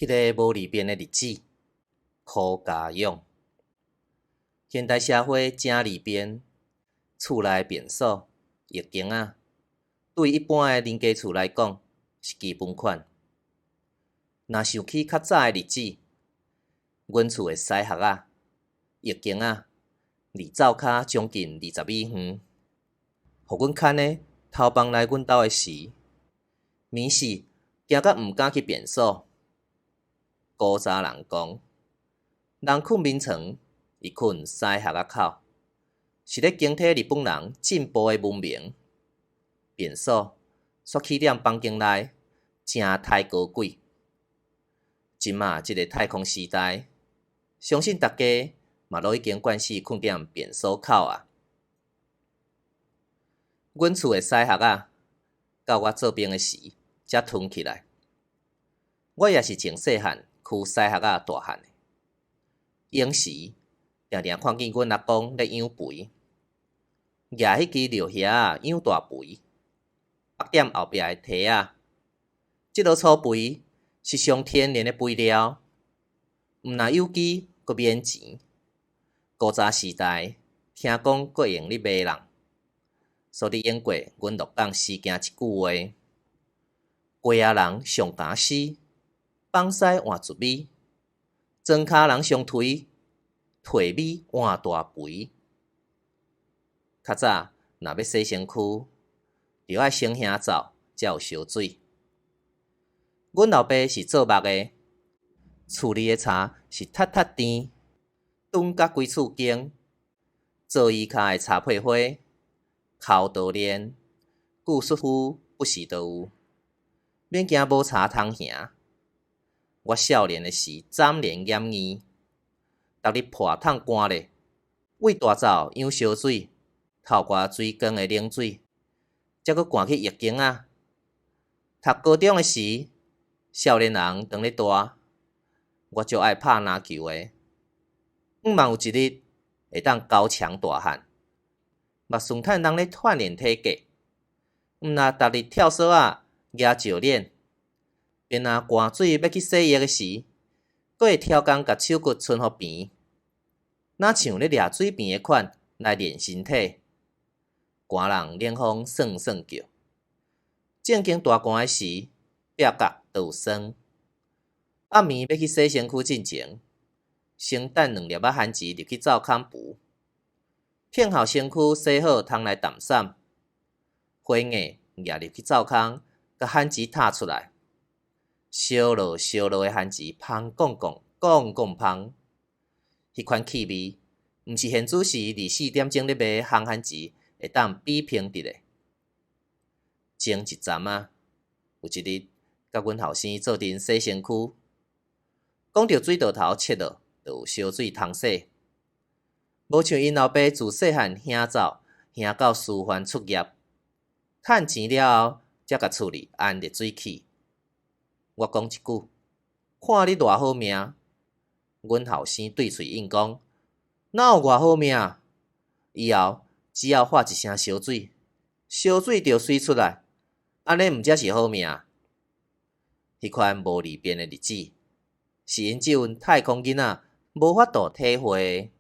迄个无离变的日子，苦家养。现代社会真离变，厝内便所、浴间仔，对一般的人家厝来讲是基本款。若想起较早的日子，阮厝的西巷仔、浴间仔，离灶骹将近20米远。互阮牵的偷放来阮兜的时，眠时惊甲毋敢去便所。古早人讲，人困眠床，伊困西巷仔口，是咧警惕日本人进步的文明。便所煞起踮房间内，真太高贵。即马即个太空时代，相信大家嘛都已经惯势困踮便所口啊。阮厝的西巷仔，到我做兵的时才囤起来。我也是从细汉跍西巷仔大汉的。闲时定定看见阮阿公咧养肥，举迄支尿盒仔养大肥，绑踮后壁的梯仔。即落粗肥是上天然的肥料，毋若有机，阁免钱。古早时代听讲阁用咧骂人，所以演过阮鹿港时行一句话：鸡仔人上敢死，放屎换猪尾；庄骹人上推，退米换大肥。较早若要洗身躯，就爱先兄走，才有烧水。阮老爸是做木的，厝里的柴是塌塌甜，炖甲规厝惊。做衣骹的柴配花，抠刀炼，旧师傅不时都有，免惊无柴通行。我少年的时斩炼严严，逐日破桶干咧，为大灶养烧水，透过水缸的冷水，才阁赶去浴间仔。读高中的时，少年人当咧大，我足爱拍篮球的，望有一日会当高强大汉，嘛顺趁人咧锻炼体格，毋若逐日跳绳仔、举石链，便若寒水要去洗浴的时，阁会超工甲手骨伸互平，哪像咧掠水边的款来练身体。寒人冷风爽爽叫，正经大寒的时，壁角都有霜。暗暝要去洗身躯进前，先等2粒仔番薯入去灶空浮，片后身躯洗好通来澹伞，火眼举入去灶空，甲番薯踢出来，烧落的番薯香讲讲香。迄款气味，毋是现主时24点钟咧卖烘番薯会当比拼得的。前一站啊，有一日甲阮后生做阵洗身躯，讲到水道头切落，就有烧水通洗。无像因老爸自细汉兄走兄到师范出业，趁钱了后，才甲厝里安热水器。我讲一句，看你偌好命。阮后生对喙应讲，哪有偌好命？以后只要喝一声烧水，烧水就水出来，安尼毋才是好命？迄款无离变的日子，是因即阮太空囡仔无法度体会的。